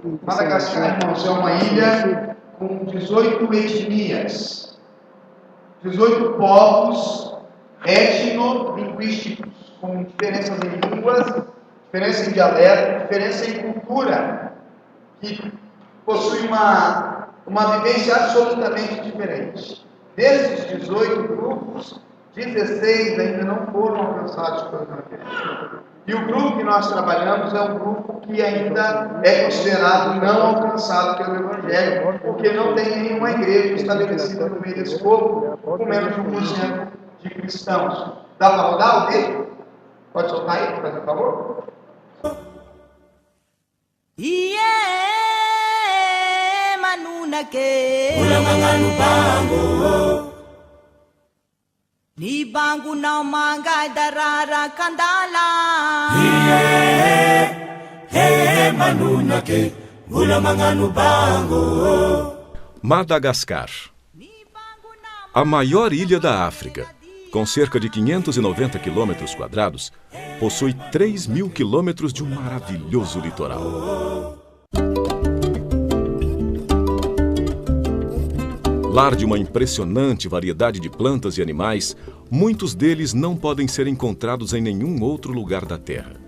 Madagascar, irmãos, é uma ilha com 18 etnias, 18 povos etno-linguísticos, com diferenças em línguas, diferença em dialeto, diferença em cultura, que possui uma vivência absolutamente diferente. Desses 18 grupos, 16 ainda não foram alcançados pelo Evangelho. E o grupo que nós trabalhamos é um grupo que ainda é considerado não alcançado pelo Evangelho, porque não tem nenhuma igreja estabelecida no meio desse povo, com menos de 1% de cristãos. Dá para rodar o vídeo? Pode soltar aí, por favor? Ni bangu na manga darara kandala. Manunake, ulamanganu bango. Madagascar. A maior ilha da África, com cerca de 590 quilômetros quadrados, possui 3.000 quilômetros de um maravilhoso litoral. Lar de uma impressionante variedade de plantas e animais, muitos deles não podem ser encontrados em nenhum outro lugar da Terra.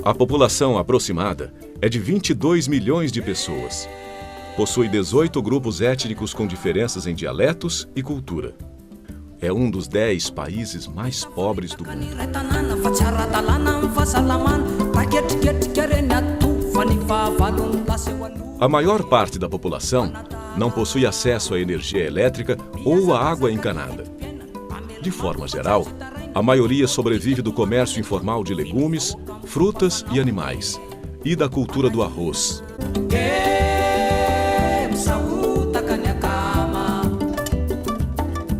A população aproximada é de 22 milhões de pessoas. Possui 18 grupos étnicos com diferenças em dialetos e cultura. É um dos 10 países mais pobres do mundo. A maior parte da população não possui acesso à energia elétrica ou à água encanada. De forma geral, a maioria sobrevive do comércio informal de legumes, frutas e animais, e da cultura do arroz.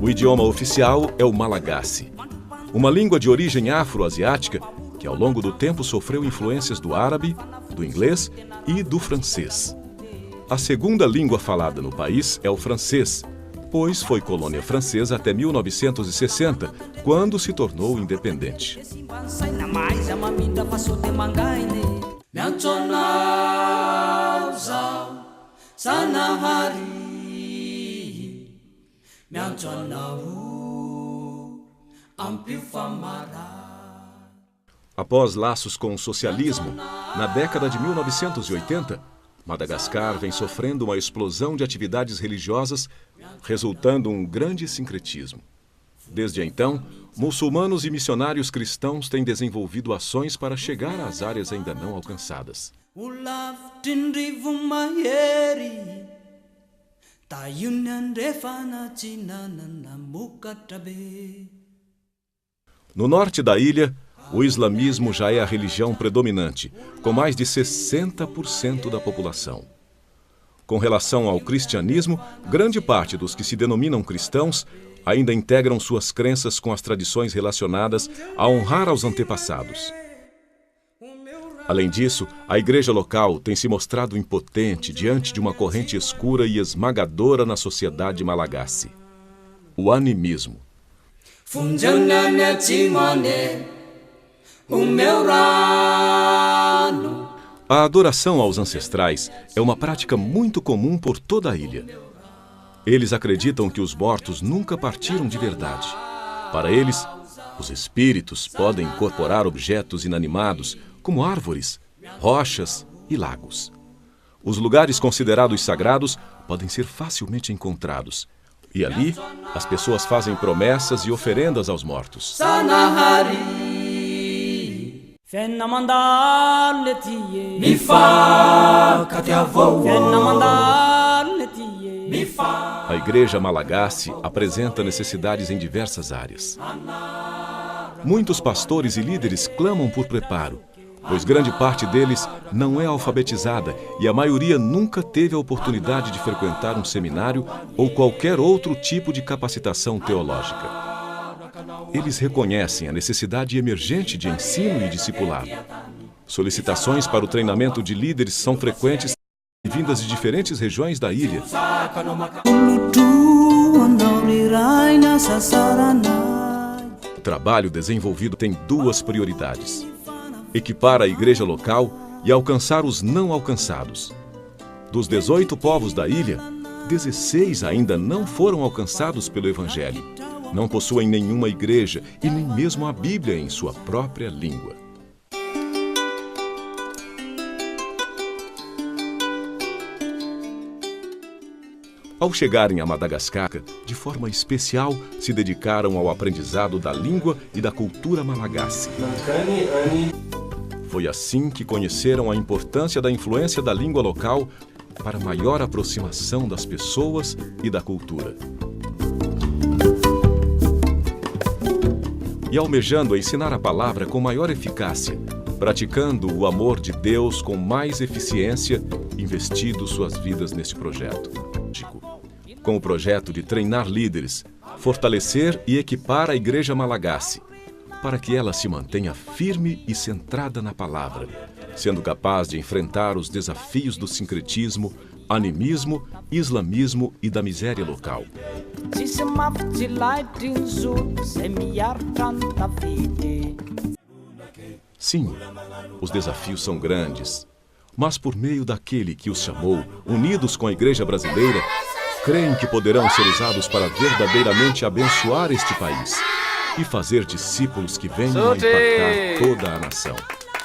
O idioma oficial é o Malagasy, uma língua de origem afro-asiática que ao longo do tempo sofreu influências do árabe, do inglês e do francês. A segunda língua falada no país é o francês, pois foi colônia francesa até 1960, quando se tornou independente. Após laços com o socialismo, na década de 1980, Madagascar vem sofrendo uma explosão de atividades religiosas, resultando um grande sincretismo. Desde então, muçulmanos e missionários cristãos têm desenvolvido ações para chegar às áreas ainda não alcançadas. No norte da ilha, o islamismo já é a religião predominante, com mais de 60% da população. Com relação ao cristianismo, grande parte dos que se denominam cristãos ainda integram suas crenças com as tradições relacionadas a honrar aos antepassados. Além disso, a igreja local tem se mostrado impotente diante de uma corrente escura e esmagadora na sociedade malagasy: o animismo. A adoração aos ancestrais é uma prática muito comum por toda a ilha. Eles acreditam que os mortos nunca partiram de verdade. Para eles, os espíritos podem incorporar objetos inanimados, como árvores, rochas e lagos. Os lugares considerados sagrados podem ser facilmente encontrados. E ali, as pessoas fazem promessas e oferendas aos mortos. A igreja malagasy apresenta necessidades em diversas áreas. Muitos pastores e líderes clamam por preparo, pois grande parte deles não é alfabetizada e a maioria nunca teve a oportunidade de frequentar um seminário ou qualquer outro tipo de capacitação teológica. Eles reconhecem a necessidade emergente de ensino e discipulado. Solicitações para o treinamento de líderes são frequentes e vindas de diferentes regiões da ilha. O trabalho desenvolvido tem duas prioridades: equipar a igreja local e alcançar os não alcançados. Dos 18 povos da ilha, 16 ainda não foram alcançados pelo Evangelho. Não possuem nenhuma igreja e nem mesmo a Bíblia em sua própria língua. Ao chegarem a Madagascar, de forma especial, se dedicaram ao aprendizado da língua e da cultura malagasy. Foi assim que conheceram a importância da influência da língua local para maior aproximação das pessoas e da cultura. E almejando ensinar a palavra com maior eficácia, praticando o amor de Deus com mais eficiência, investido suas vidas neste projeto. Com o projeto de treinar líderes, fortalecer e equipar a igreja malagasy, para que ela se mantenha firme e centrada na palavra, sendo capaz de enfrentar os desafios do sincretismo, animismo, islamismo e da miséria local. Sim, os desafios são grandes, mas por meio daquele que os chamou, unidos com a igreja brasileira, creem que poderão ser usados para verdadeiramente abençoar este país e fazer discípulos que venham a impactar toda a nação.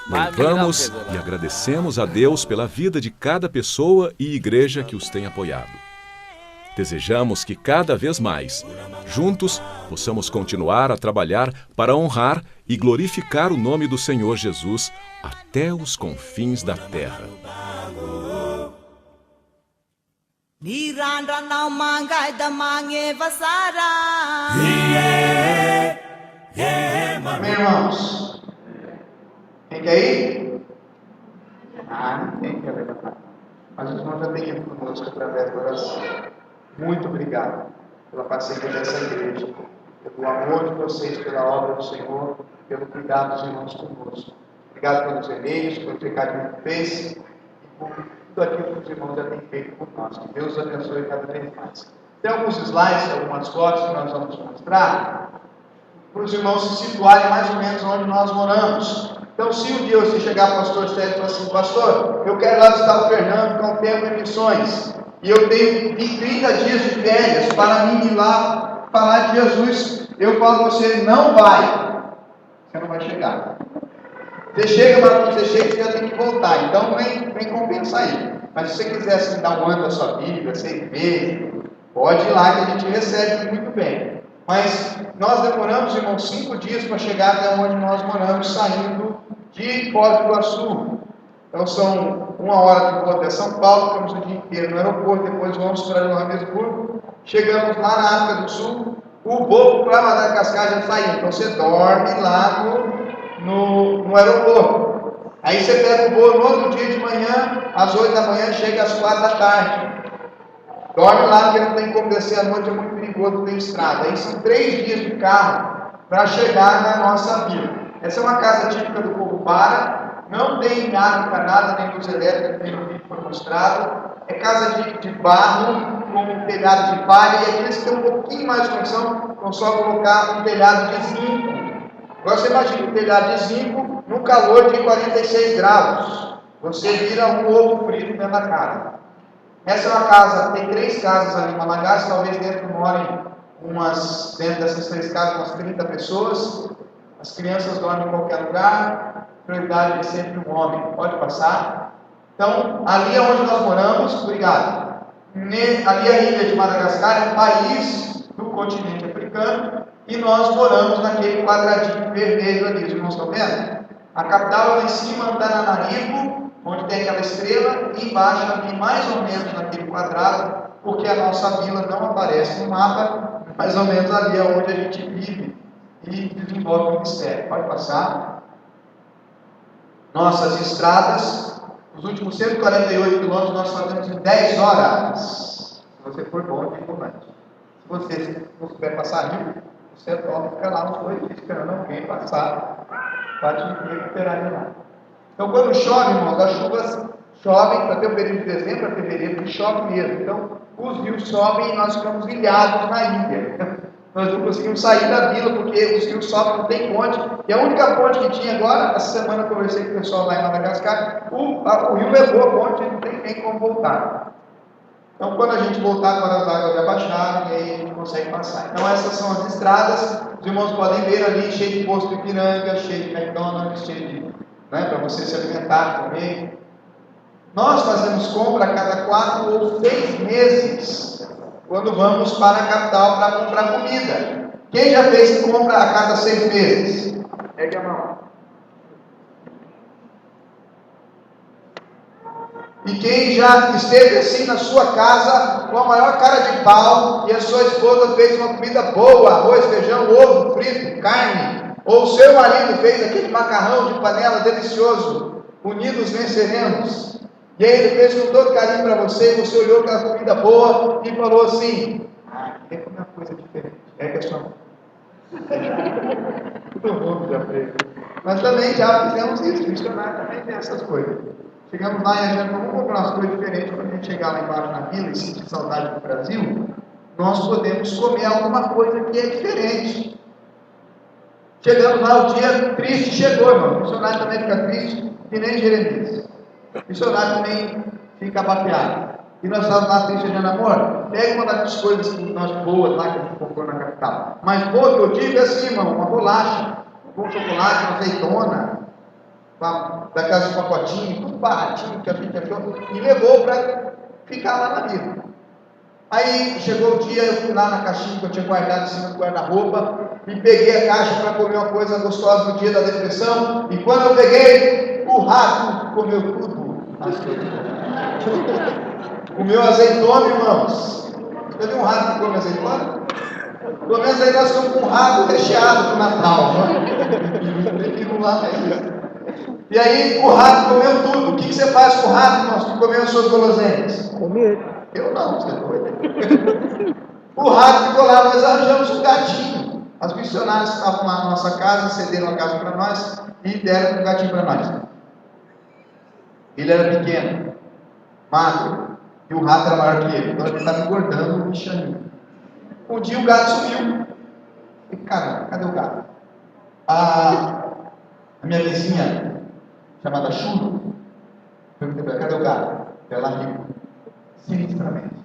Louvamos e agradecemos a Deus pela vida de cada pessoa e igreja que os tem apoiado. Desejamos que cada vez mais, juntos, possamos continuar a trabalhar para honrar e glorificar o nome do Senhor Jesus até os confins da terra. Amém, irmãos? Quem quer ir? Ninguém quer levantar. Mas os irmãos já têm ido conosco através da oração. Muito obrigado pela parceria dessa igreja, pelo amor de vocês, pela obra do Senhor, pelo cuidado dos irmãos conosco. Obrigado pelos e-mails, pelo recadinho que fez e por tudo aquilo que os irmãos já têm feito por nós. Que Deus os abençoe cada vez mais. Tem alguns slides, algumas fotos que nós vamos mostrar, para os irmãos se situarem mais ou menos onde nós moramos. Então, se um dia você chegar para o pastor Sérgio e falar assim: pastor, eu quero lá visitar o Fernando, com o tempo em missões, e eu tenho 30 dias de férias para mim ir lá falar de Jesus, eu falo para você: não vai, você não vai chegar. Você chega, mas quando você chega, você já tem que voltar. Então, vem compensar aí. Mas se você quiser assim, dar um ano da sua vida, 6 meses, pode ir lá que a gente recebe muito bem. Mas nós demoramos, irmãos, 5 dias para chegar até onde nós moramos, saindo de Foz do Iguaçu. Então são 1 hora de voo até São Paulo, ficamos o dia inteiro no aeroporto, depois vamos para Joanesburgo, chegamos lá na África do Sul, o voo para Madagascar já saiu. Então você dorme lá no aeroporto. Aí você pega o voo no outro dia de manhã, às 8 da manhã, chega às 4 da tarde. Dorme lá, porque não tem como descer à noite, é muito perigoso, tem estrada. Aí são 3 dias de carro para chegar na nossa vila. Essa é uma casa típica do povo Para, não tem água encanada, nem luz elétrica, nem no vídeo foi mostrado. É casa de barro, com um telhado de palha, e aqueles que têm um pouquinho mais de condição, vão só colocar um telhado de zinco. Agora você imagina um telhado de zinco no calor de 46 graus. Você vira um ovo frito dentro da casa. Essa é uma casa, tem 3 casas ali em Malagasy, talvez dentro morem dentro dessas 3 casas, umas 30 pessoas. As crianças dormem em qualquer lugar, prioridade é sempre um homem. Pode passar. Então, ali é onde nós moramos, obrigado. Ali a ilha de Madagascar é um país do continente africano, e nós moramos naquele quadradinho vermelho ali, os irmãos estão vendo? A capital lá em cima, Antananarivo, onde tem aquela estrela, e embaixo ali, mais ou menos naquele quadrado, porque a nossa vila não aparece no mapa, mais ou menos ali é onde a gente vive e desenvolve o ministério. Pode passar. Nossas estradas, os últimos 148 quilômetros nós fazemos em 10 horas. Se você for bom, tem volante. Se você não souber passar rio, você pode ficar lá uns 2 dias esperando alguém passar para te recuperar de lá. Então, quando chove, irmãos, as chuvas chovem, para ter o período de dezembro a fevereiro, que chove mesmo. Então, os rios sobem e nós ficamos ilhados na ilha. Nós não conseguimos sair da vila, porque os rios sobem, não tem ponte. E a única ponte que tinha agora, essa semana eu conversei com o pessoal lá em Madagascar, o rio levou a ponte e não tem nem como voltar. Então, quando a gente voltar, agora as águas já baixaram e aí a gente consegue passar. Então, essas são as estradas. Os irmãos podem ver ali, cheio de posto de Ipiranga, cheio de McDonald's, cheio de, né, para você se alimentar também. Nós fazemos compra a cada 4 ou 6 meses, quando vamos para a capital para comprar comida. Quem já fez compra a cada 6 meses? Pegue a mão. E quem já esteve assim na sua casa, com a maior cara de pau, e a sua esposa fez uma comida boa, arroz, feijão, ovo frito, carne, ou o seu marido fez aquele macarrão de panela delicioso, unidos venceremos. E aí ele fez com todo carinho para você, e você olhou aquela comida boa e falou assim: tem que comer uma coisa diferente. É que é sua mão. Todo mundo já fez. Nós também já fizemos isso, missionário também tem essas coisas. Chegamos lá e a gente, vamos comprar umas coisas diferentes para a gente chegar lá embaixo na vila e sentir saudade do Brasil. Nós podemos comer alguma coisa que é diferente. Chegamos lá, o dia triste chegou, irmão. O missionário também fica triste, que nem Jeremias. O missionário também fica abateado. E nós estávamos lá tristes de amor. Pega uma das coisas que nós boas lá que a gente comprou na capital. Mas boa que eu digo é assim, irmão, uma bolacha, um bom chocolate, uma azeitona, da casa de pacotinho, tudo baratinho que a gente achou, e levou para ficar lá na vida. Aí chegou o dia, eu fui lá na caixinha que eu tinha guardado em cima do guarda-roupa, e peguei a caixa para comer uma coisa gostosa no dia da depressão, e quando eu peguei, o rato comeu tudo. Comeu azeitona, irmãos. Você viu um rato que come azeitona? Pelo menos aí nós estamos com um rato recheado pro Natal. E aí o rato comeu tudo. O que você faz com o rato, irmãos, que comeu as suas guloseimas? Comer. Eu não, você é doido. O rato ficou lá, nós arranjamos um gatinho. As missionárias que estavam lá na nossa casa, cederam a casa para nós e deram um gatinho para nós. Ele era pequeno, magro, e o rato era maior que ele, então ele estava engordando o bichaninho. Um dia o gato sumiu. E caramba, cadê o gato? A minha vizinha, chamada Chulo, perguntei para ela: cadê o gato? Ela riu sinistramente.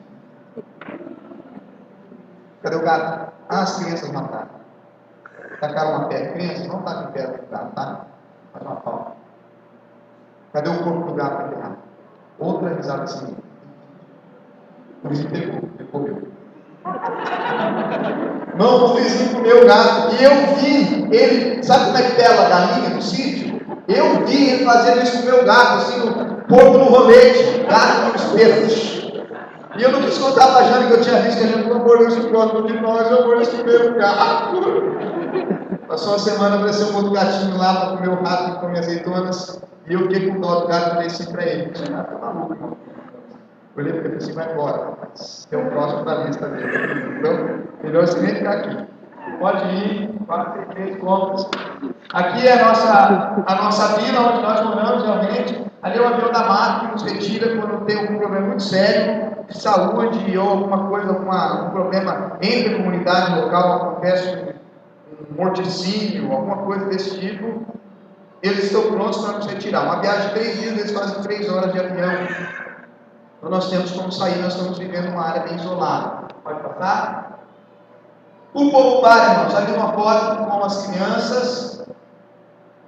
Cadê o gato? As crianças mataram. Tacaram uma pedra. Crianças, não taquem pedra no gato, tá? Faz uma falta. Cadê o corpo do gato para enterrar? Outra risada assim. Por isso pegou, ele comeu. Não, o vizinho comeu o gato. E eu vi ele, sabe como é que pela a galinha no sítio? Eu vi ele fazendo isso com o meu gato, assim, porco no rolete, gato no espelho. E eu não quis contar para a Jane que eu tinha visto, que a gente falou: amor, não se próximo de nós, eu vou comer o gato. Passou uma semana, apareceu um outro gatinho lá para comer o rato que come azeitonas. E eu fiquei com dó do gato e falei assim para ele: você tá maluco, irmão. Eu olhei para ele e falei assim: vai embora, rapaz. É o próximo da lista dele. Então, melhor você nem ficar aqui. Pode ir, 4, 3 compras. Aqui é a nossa vila, onde nós moramos realmente. Ali é o avião da mata que nos retira quando tem algum problema muito sério de saúde ou alguma coisa, um problema entre a comunidade local, acontece um morticínio, alguma coisa desse tipo. Eles estão prontos para nos retirar. Uma viagem de 3 dias, eles fazem 3 horas de avião. Então nós temos como sair, nós estamos vivendo uma área bem isolada. Pode passar? O povo para, irmãos, ali uma foto com as crianças,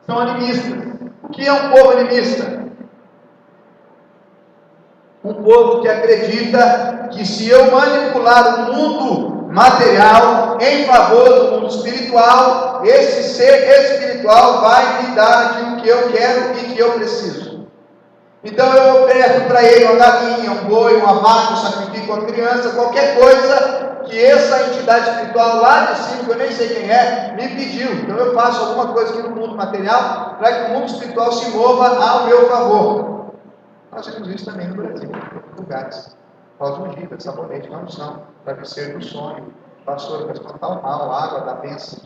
são animistas. O que é um povo animista? Um povo que acredita que se eu manipular o mundo material em favor do mundo espiritual, esse ser espiritual vai me dar aquilo que eu quero e que eu preciso. Então eu ofereço para ele uma galinha, um boi, uma vaca, eu sacrifico uma criança, qualquer coisa que essa entidade espiritual lá de cima, que eu nem sei quem é, me pediu. Então eu faço alguma coisa aqui no mundo material para que o mundo espiritual se mova ao meu favor. Nós temos isso também no Brasil, em outros lugares. Pós ungida, sabonete, uma unção, travesseiro do sonho, vassoura para espantar o mal, água da bênção.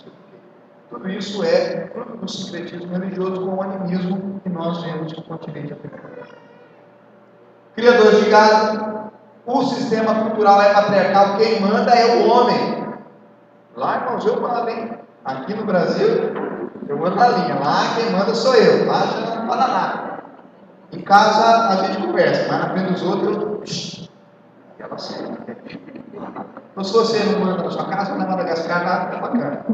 Tudo isso é fruto do sincretismo religioso com o animismo que nós vemos no continente africano. Criadores de gado, o sistema cultural é patriarcal, quem manda é o homem. Lá, irmãos, eu mando, hein? Aqui no Brasil, eu vou na linha. Lá quem manda sou eu. Lá já não fala nada. Em casa a gente conversa, mas na frente dos outros, ela sente. Então, se você não manda na sua casa, na Madagascar, tá bacana.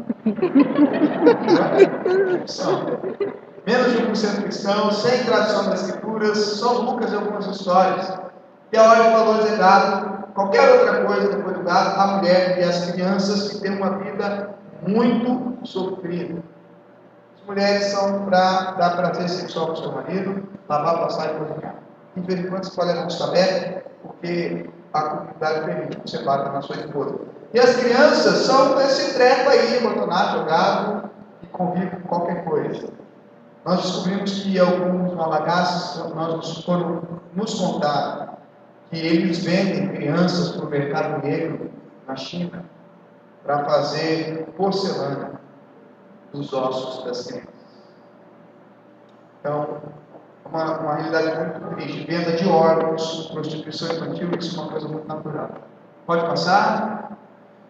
Menos de 1% cristãos, sem tradução das escrituras, só Lucas e algumas histórias. E a hora de valores é dado, qualquer outra coisa depois do dado, a mulher e as crianças que têm uma vida muito sofrida. As mulheres são para dar prazer sexual para o seu marido, lavar, passar e cozinhar. De vez em quando você pode levar um sabé, porque a comunidade permite que você bata na sua esposa. E as crianças são esse treco aí, botonar, jogado e convive com qualquer coisa. Nós descobrimos que alguns malagasas, nós foram nos contar que eles vendem crianças para o mercado negro na China para fazer porcelana dos ossos das crianças. Então, uma realidade muito triste. Venda de órgãos, prostituição infantil, isso é uma coisa muito natural. Pode passar?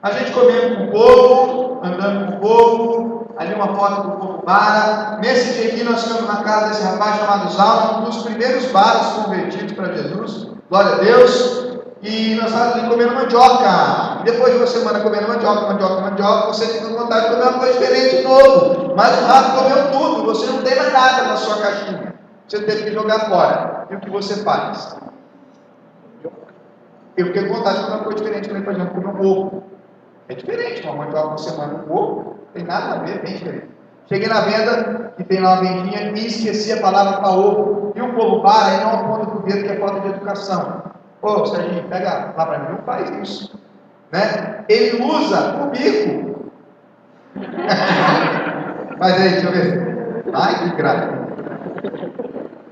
A gente comendo com o povo, andando com o povo, ali uma foto do povo bara. Nesse dia aqui nós ficamos na casa desse rapaz chamado Zauna, um dos primeiros baras convertidos para Jesus. Glória a Deus. E nós estávamos ali comendo mandioca. E depois de uma semana comendo mandioca, você fica com vontade de comer uma coisa diferente de novo. Mas o rato comeu tudo, você não tem mais nada na sua caixinha. Você teve que jogar fora. E o que você faz? Eu fiquei com vontade de comer uma coisa diferente. Falei, por exemplo, comer um ovo. É diferente, uma mandioca por semana, um ovo, não tem nada a ver, bem diferente. Cheguei na venda, que tem lá uma vendinha, e esqueci a palavra para ovo. E o povo para e não aponta para o dedo, que é falta de educação. Ô, Serginho, pega lá para mim, não faz isso. Né? Ele usa o bico. Mas aí, deixa eu ver. Ai, que graça.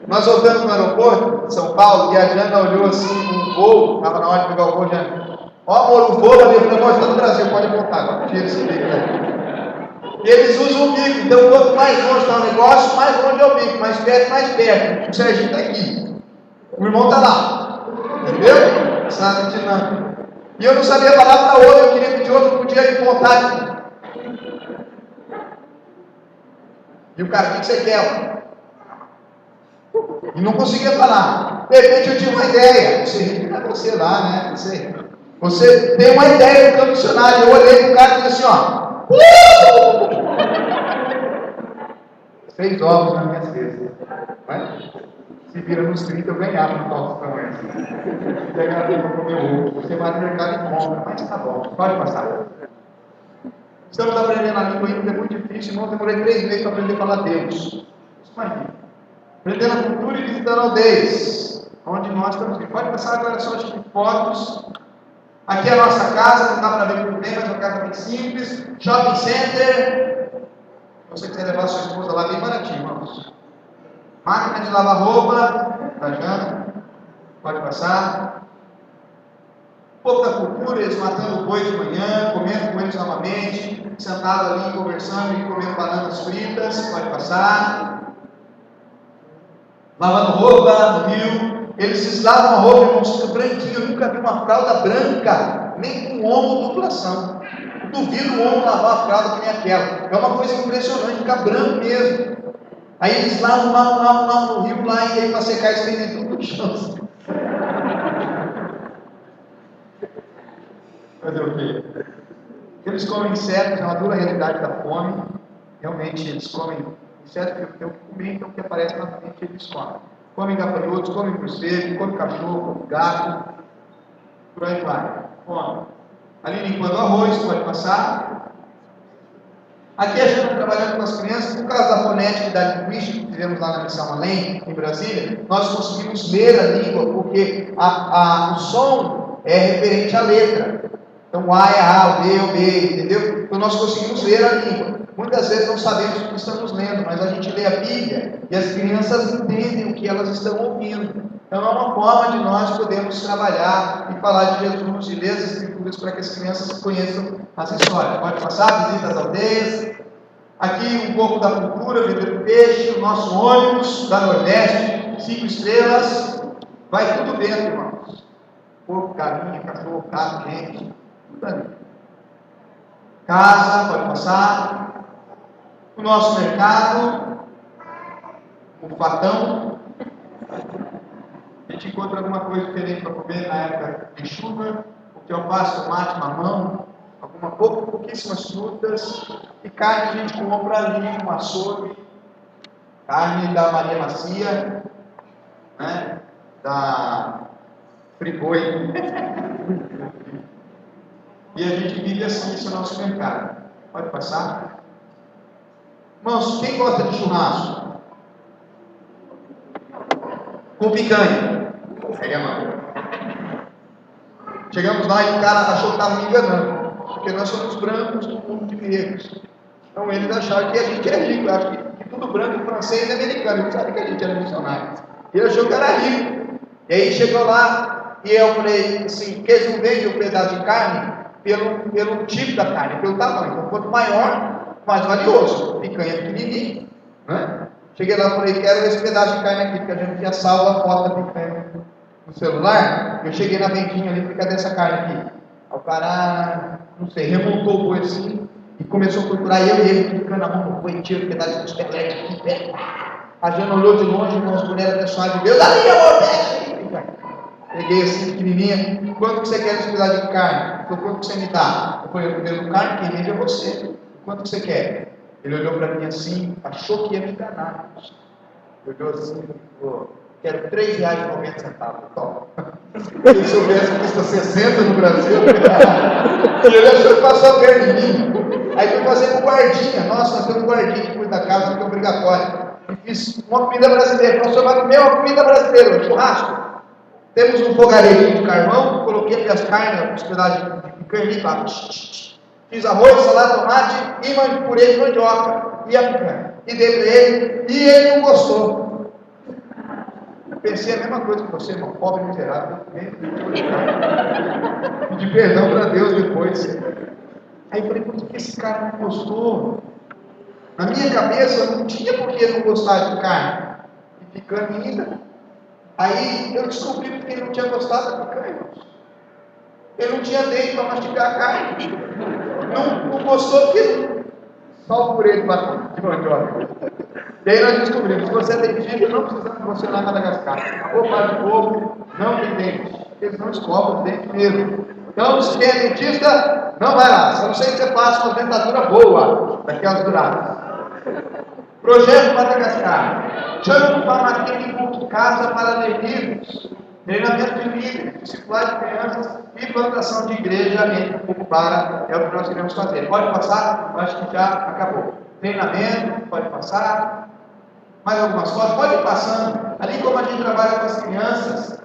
Nós voltamos no aeroporto de São Paulo, e a Jana olhou assim um voo, estava na hora de pegar o voo, Jana. Ó, amor, o voo ali, eu falei, amor, está no Brasil, pode apontar, agora tira esse bico aí. E eles usam o bico, então quanto mais longe está o negócio, mais longe é o bico, mais perto. O Serginho está aqui. O irmão está lá. Entendeu? Essa dinâmica. E eu não sabia falar para outro, eu queria pedir outro, podia ir apontar aqui. E o cara, o que você quer? E não conseguia falar. De repente eu tive uma ideia. Você lá, né? Você tem uma ideia do campo missionário. Eu olhei para o cara e disse assim, ó. 6 ovos na minha cesta. Se vira nos 30, eu ganhava no Faustão essa. Pegar para comer ovo. Você vai no mercado e compra. Mas tá bom, pode passar. Estamos aprendendo a língua ainda, é muito difícil. Irmão, demorei 3 meses para aprender a falar Deus. Imagina. Aprendendo a cultura e visitando aldeias, onde nós estamos. Pode passar agora só de fotos. Aqui é a nossa casa, não dá para ver muito bem, mas é uma casa bem simples. Shopping center. Se você quiser levar a sua esposa lá, bem baratinho, irmãos. Máquina de lavar roupa, da Jana. Pode passar. Um pouco da cultura, eles matando o boi de manhã, comendo com eles novamente, sentado ali, conversando e comendo bananas fritas. Pode passar. Lavando roupa no rio, eles lavam a roupa, irmãos, fica branquinho. Eu nunca vi uma fralda branca, nem com ombro duplação. Duvido o ombro lavar a fralda que nem aquela. É uma coisa impressionante, fica branco mesmo. Aí eles lavam no rio lá, e aí para secar eles têm tudo no chão. Fazer o quê? Eles comem insetos, é uma dura realidade da fome. Realmente eles comem insetos, porque o que comem, então o que aparece na frente eles comem. Comem gafanhotos, comem morcego, comem cachorro, comem gato, por aí vai. Come. Ali limpando arroz, pode passar. Aqui a gente está trabalhando com as crianças, por causa da fonética e da linguística que fizemos lá na Missão Além, em Brasília, nós conseguimos ler a língua, porque o som é referente à letra. Então o A é A, o B é o B, entendeu? Então nós conseguimos ler a língua. Muitas vezes não sabemos o que estamos lendo, mas a gente lê a Bíblia e as crianças entendem o que elas estão ouvindo. Então é uma forma de nós podermos trabalhar e falar de Jesus e ler as Escrituras para que as crianças conheçam as histórias. Pode passar, visita às aldeias. Aqui um pouco da cultura, vender peixe, o nosso ônibus da Nordeste, 5 estrelas. Vai tudo dentro, irmãos. Porco, galinha, cachorro, gato, gente. Tudo ali. casa, pode passar. O nosso mercado, o fatão. A gente encontra alguma coisa diferente para comer na época de chuva, porque alface, tomate, mamão, pouquíssimas frutas, e carne a gente compra ali, um açougue, carne da Maria Macia, né? Da Friboi. E a gente vive assim, esse é o nosso mercado. Pode passar. Irmãos, quem gosta de churrasco? Com picanha. Pega a mão. Chegamos lá e o cara achou que estava me enganando, porque nós somos brancos no mundo de negros. Então eles acharam que a gente é rico. Eu acho que tudo branco, francês e americano. Eles sabem que a gente era missionário. Ele achou que era rico. E aí chegou lá e eu falei assim, porque eles não vendem um pedaço de carne pelo tipo da carne, pelo tamanho. Então quanto maior, mais valioso. Picanha pequenininha, né? Cheguei lá e falei, quero esse pedaço de carne aqui, porque a gente tinha salvo a foto da picanha no celular. Eu cheguei na vendinha ali, falei, cadê essa carne aqui? Aí o cara, não sei, remontou o boi assim e começou a procurar, eu e ele ficando na mão do boi, tira um pedaço de costelete aqui, pega. A Jana olhou de longe, irmãos, por ela abençoada de Deus, ali, amor, pega. Peguei assim, pequenininha, quanto que você quer esse pedaço de carne? Então, quanto que você me dá? Eu falei, eu quero carne, quem vende é você. Quanto que você quer? Ele olhou para mim assim, achou que ia me enganar. Olhou assim, falou, quero R$3,90. Toma. Se ele soubesse que custa 60 no Brasil, e ele achou que passou a perna de mim. Aí fui fazer com guardinha. Nossa, nós temos um guardinha que cuida da casa, que é obrigatório. E fiz uma comida brasileira. Então, o senhor vai comer uma comida brasileira, um churrasco. Temos um fogareirinho de carvão, coloquei as carnes, os pedaços de picanha lá. Fiz arroz, salada, tomate e purê de mandioca. E a picanha. E dei para ele, e ele não gostou. Eu pensei a mesma coisa que você, irmão, pobre miserável. Pedi perdão para Deus depois. Aí eu falei, por que esse cara não gostou? Na minha cabeça não tinha por que não gostar de carne. E picanha ainda. Aí eu descobri porque ele não tinha gostado da picanha. Ele não tinha dente para mastigar a carne. Não gostou porque só o purê de mandioca. E aí nós descobrimos, se você é dentista, não precisamos de você lá em Madagascar. Ou para o povo, não tem dente. Eles não escovam os dentes mesmo. Então, se é dentista, não vai lá. Só não sei que você faça uma dentadura boa, daquelas duradas. Projeto Madagascar. Chama para aquele culto casa para levinos. Treinamento de líderes, discipulado de crianças e plantação de igreja em Cucubara. É o que nós queremos fazer. Pode passar? Eu acho que já acabou. Treinamento, pode passar. Mais algumas fotos? Pode ir passando. Ali como a gente trabalha com as crianças,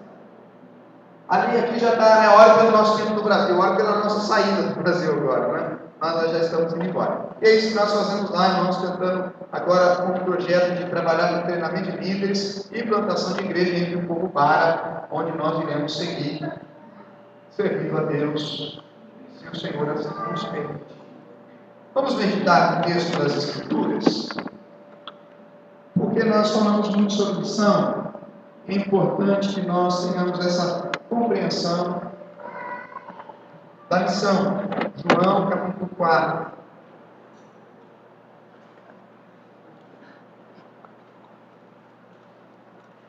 ali aqui já está a hora pelo nosso tempo do Brasil, a hora pela nossa saída do Brasil agora, né? Mas nós já estamos indo embora. E é isso que nós fazemos lá, irmãos, tentando agora com o projeto de trabalhar no treinamento de líderes e plantação de igreja entre o povo para, onde nós iremos seguir, servindo a Deus, se o Senhor assim nos permite. Vamos meditar no texto das Escrituras, porque nós falamos muito sobre missão. É importante que nós tenhamos essa compreensão da missão. João capítulo 4.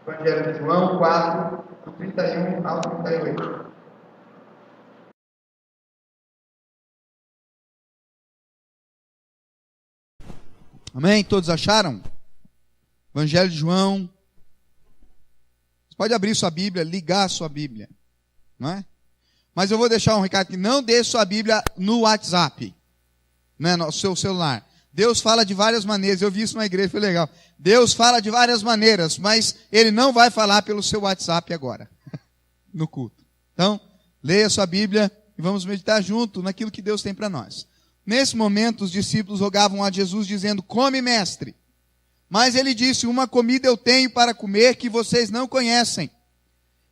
Evangelho de João 4, do 31 ao 38. Amém? Todos acharam? Evangelho de João. Você pode abrir sua Bíblia, ligar a sua Bíblia, não é? Mas eu vou deixar um recado aqui, não deixe sua Bíblia no WhatsApp, né, no seu celular. Deus fala de várias maneiras, eu vi isso na igreja, foi legal. Deus fala de várias maneiras, mas Ele não vai falar pelo seu WhatsApp agora, no culto. Então, leia sua Bíblia e vamos meditar junto naquilo que Deus tem para nós. Nesse momento, os discípulos rogavam a Jesus, dizendo, come, mestre. Mas ele disse, uma comida eu tenho para comer que vocês não conhecem.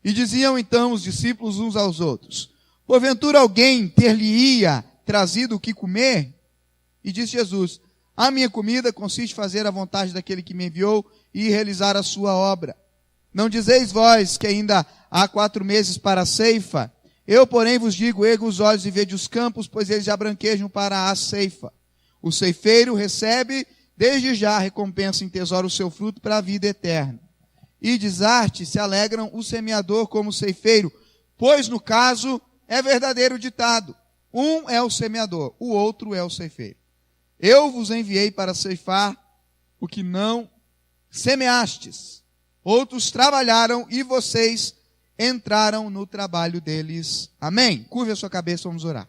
E diziam então os discípulos uns aos outros, porventura alguém ter-lhe-ia trazido o que comer? E disse Jesus, a minha comida consiste em fazer a vontade daquele que me enviou e realizar a sua obra. Não dizeis vós que ainda há 4 meses para a ceifa? Eu, porém, vos digo, erga os olhos e vede os campos, pois eles já branquejam para a ceifa. O ceifeiro recebe, desde já, recompensa em tesouro o seu fruto para a vida eterna. E desarte se alegram o semeador como o ceifeiro, pois, no caso, é verdadeiro ditado. Um é o semeador, o outro é o ceifeiro. Eu vos enviei para ceifar o que não semeastes. Outros trabalharam e vocês entraram no trabalho deles. Amém? Curve a sua cabeça, vamos orar.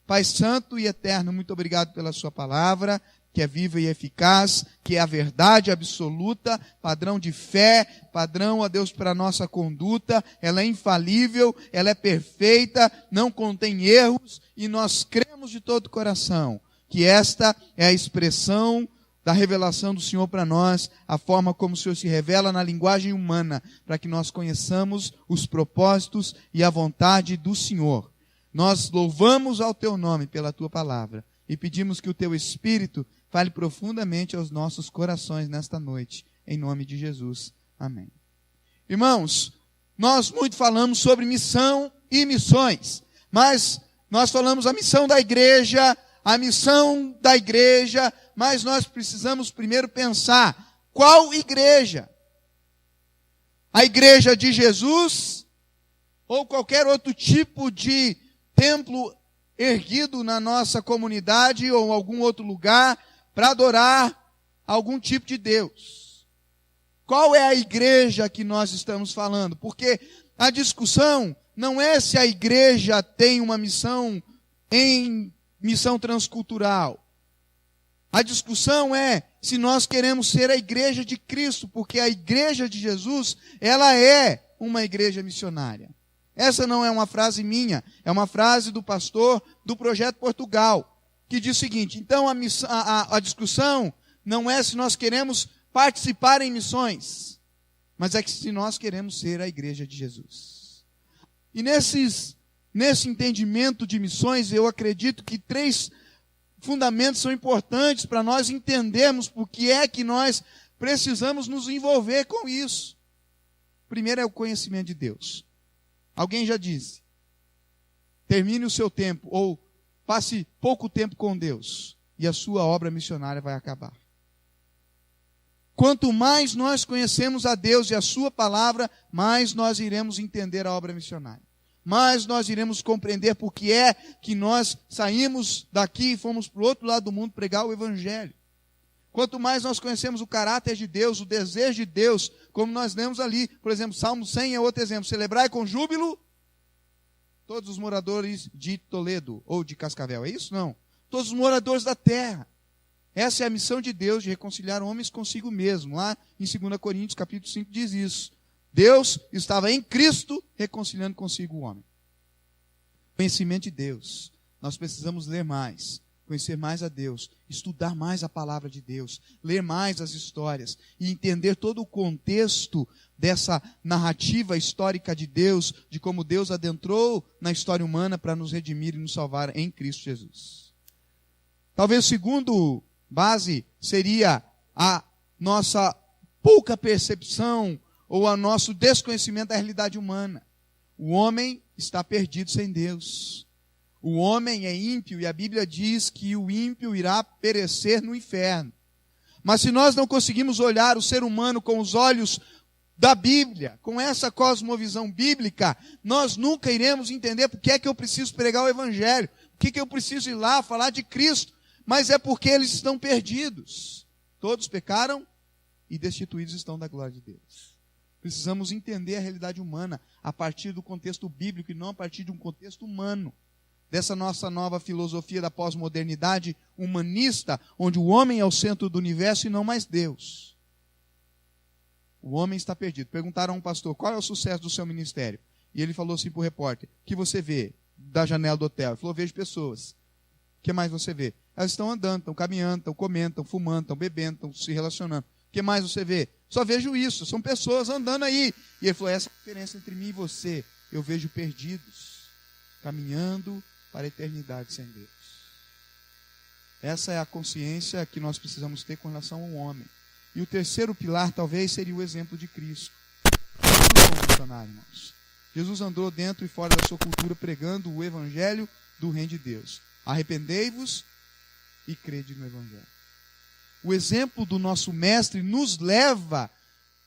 Pai santo e eterno, muito obrigado pela sua palavra, que é viva e eficaz, que é a verdade absoluta, padrão de fé, padrão, ó Deus, para a nossa conduta. Ela é infalível, ela é perfeita, não contém erros, e nós cremos de todo o coração que esta é a expressão da revelação do Senhor para nós, a forma como o Senhor se revela na linguagem humana, para que nós conheçamos os propósitos e a vontade do Senhor. Nós louvamos ao teu nome pela tua palavra e pedimos que o teu Espírito fale profundamente aos nossos corações nesta noite, em nome de Jesus. Amém. Irmãos, nós muito falamos sobre missão e missões, mas nós falamos a missão da igreja, mas nós precisamos primeiro pensar, qual igreja? A igreja de Jesus ou qualquer outro tipo de templo erguido na nossa comunidade ou em algum outro lugar para adorar algum tipo de Deus? Qual é a igreja que nós estamos falando? Porque a discussão não é se a igreja tem uma missão em missão transcultural. A discussão é se nós queremos ser a igreja de Cristo, porque a igreja de Jesus, ela é uma igreja missionária. Essa não é uma frase minha, é uma frase do pastor do Projeto Portugal, que diz o seguinte: então a discussão não é se nós queremos participar em missões, mas é que se nós queremos ser a igreja de Jesus. E nesse entendimento de missões, eu acredito que 3 fundamentos são importantes para nós entendermos por que é que nós precisamos nos envolver com isso. Primeiro é o conhecimento de Deus. Alguém já disse, termine o seu tempo, ou passe pouco tempo com Deus, e a sua obra missionária vai acabar. Quanto mais nós conhecemos a Deus e a sua palavra, mais nós iremos entender a obra missionária. Mais nós iremos compreender por que é que nós saímos daqui e fomos para o outro lado do mundo pregar o Evangelho. Quanto mais nós conhecemos o caráter de Deus, o desejo de Deus, como nós lemos ali, por exemplo, Salmo 100 é outro exemplo. Celebrai com júbilo todos os moradores de Toledo ou de Cascavel. É isso? Não. Todos os moradores da terra. Essa é a missão de Deus, de reconciliar homens consigo mesmo. Lá em 2 Coríntios, capítulo 5, diz isso. Deus estava em Cristo reconciliando consigo o homem. Conhecimento de Deus. Nós precisamos ler mais, conhecer mais a Deus, estudar mais a palavra de Deus, ler mais as histórias e entender todo o contexto dessa narrativa histórica de Deus, de como Deus adentrou na história humana para nos redimir e nos salvar em Cristo Jesus. Talvez o segundo base seria a nossa pouca percepção ou o nosso desconhecimento da realidade humana. O homem está perdido sem Deus. O homem é ímpio e a Bíblia diz que o ímpio irá perecer no inferno. Mas se nós não conseguimos olhar o ser humano com os olhos da Bíblia, com essa cosmovisão bíblica, nós nunca iremos entender por que é que eu preciso pregar o Evangelho, por que eu preciso ir lá falar de Cristo, mas é porque eles estão perdidos. Todos pecaram e destituídos estão da glória de Deus. Precisamos entender a realidade humana a partir do contexto bíblico e não a partir de um contexto humano. Dessa nossa nova filosofia da pós-modernidade humanista, onde o homem é o centro do universo e não mais Deus. O homem está perdido. Perguntaram a um pastor, qual é o sucesso do seu ministério? E ele falou assim para o repórter, o que você vê da janela do hotel? Ele falou, vejo pessoas. O que mais você vê? Elas estão andando, estão caminhando, estão comendo, estão fumando, estão bebendo, estão se relacionando. O que mais você vê? Só vejo isso, são pessoas andando aí. E ele falou, essa é a diferença entre mim e você. Eu vejo perdidos, caminhando para a eternidade sem Deus. Essa é a consciência que nós precisamos ter com relação ao homem. E o terceiro pilar talvez seria o exemplo de Cristo. Todos são missionários, irmãos. Jesus andou dentro e fora da sua cultura pregando o evangelho do reino de Deus. Arrependei-vos e crede no evangelho. O exemplo do nosso mestre nos leva,